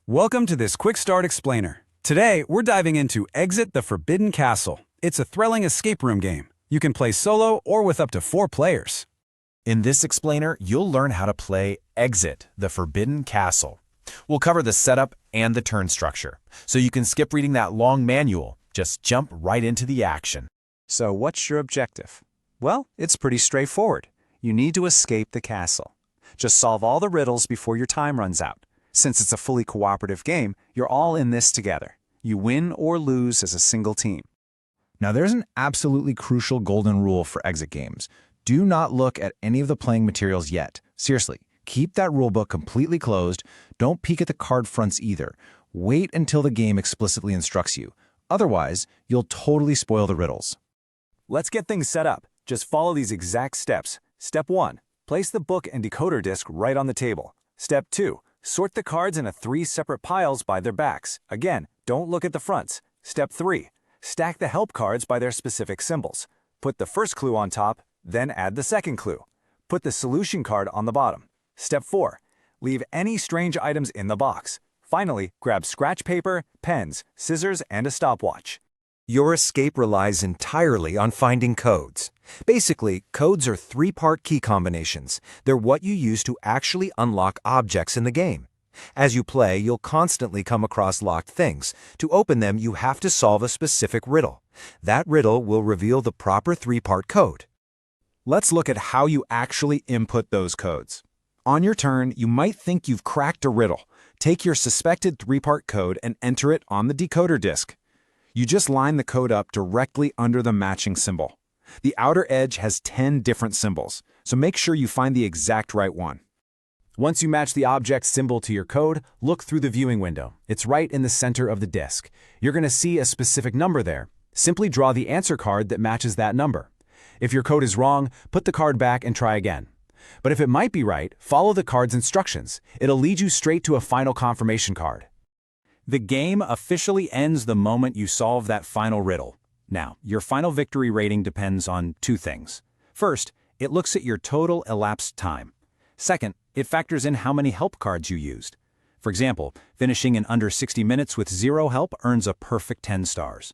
Welcome to this Quick Start Explainer. Today, we're diving into Exit the Forbidden Castle. It's a thrilling escape room game. You can play solo or with up to 4 players. In this explainer, you'll learn how to play Exit the Forbidden Castle. We'll cover the setup and the turn structure, so you can skip reading that long manual. Just jump right into the action. So what's your objective? Well, it's pretty straightforward. You need to escape the castle. Just solve all the riddles before your time runs out. Since it's a fully cooperative game, you're all in this together. You win or lose as a single team. Now there's an absolutely crucial golden rule for exit games. Do not look at any of the playing materials yet. Seriously, keep that rulebook completely closed. Don't peek at the card fronts either. Wait until the game explicitly instructs you. Otherwise, you'll totally spoil the riddles. Let's get things set up. Just follow these exact steps. Step 1. Place the book and decoder disc right on the table. Step 2. Sort the cards into 3 separate piles by their backs. Again, don't look at the fronts. Step 3. Stack the help cards by their specific symbols. Put the first clue on top, then add the second clue. Put the solution card on the bottom. Step 4. Leave any strange items in the box. Finally, grab scratch paper, pens, scissors, and a stopwatch. Your escape relies entirely on finding codes. Basically, codes are 3-part key combinations. They're what you use to actually unlock objects in the game. As you play, you'll constantly come across locked things. To open them, you have to solve a specific riddle. That riddle will reveal the proper 3-part code. Let's look at how you actually input those codes. On your turn, you might think you've cracked a riddle. Take your suspected 3-part code and enter it on the decoder disc. You just line the code up directly under the matching symbol. The outer edge has 10 different symbols, so make sure you find the exact right one. Once you match the object symbol to your code, look through the viewing window. It's right in the center of the disc. You're going to see a specific number there. Simply draw the answer card that matches that number. If your code is wrong, put the card back and try again. But if it might be right, follow the card's instructions. It'll lead you straight to a final confirmation card. The game officially ends the moment you solve that final riddle. Now, your final victory rating depends on 2 things. First, it looks at your total elapsed time. Second, it factors in how many help cards you used. For example, finishing in under 60 minutes with 0 help earns a perfect 10 stars.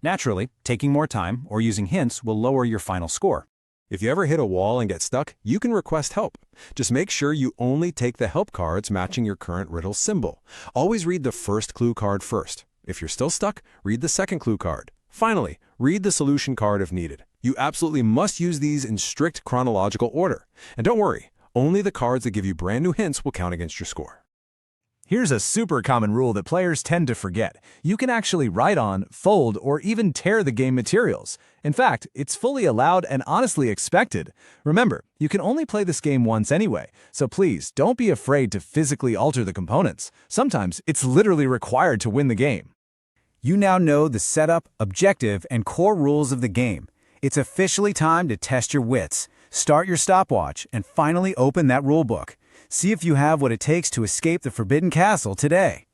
Naturally, taking more time or using hints will lower your final score. If you ever hit a wall and get stuck, you can request help. Just make sure you only take the help cards matching your current riddle symbol. Always read the first clue card first. If you're still stuck, read the second clue card. Finally, read the solution card if needed. You absolutely must use these in strict chronological order. And don't worry, only the cards that give you brand new hints will count against your score. Here's a super common rule that players tend to forget. You can actually write on, fold, or even tear the game materials. In fact, it's fully allowed and honestly expected. Remember, you can only play this game once anyway, so please don't be afraid to physically alter the components. Sometimes it's literally required to win the game. You now know the setup, objective, and core rules of the game. It's officially time to test your wits. Start your stopwatch and finally open that rulebook. See if you have what it takes to escape the Forbidden Castle today.